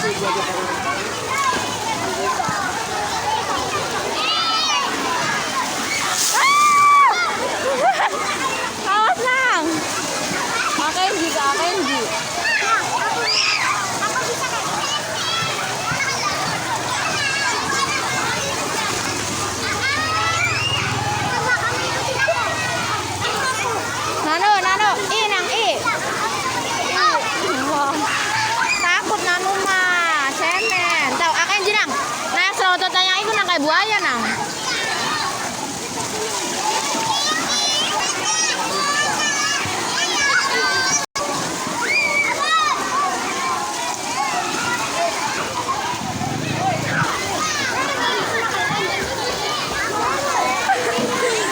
Awas lang. Kenji Kak, Kenji. Nano, nang i. Wah. Takut nanu mah, cemen. Tahu Kenji nang. Nah, serotot tanya iku nang kayak buaya nang.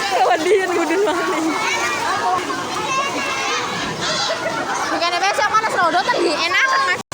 Kewadian budun maning. Bukannya besok mana serodotan di enakan mas.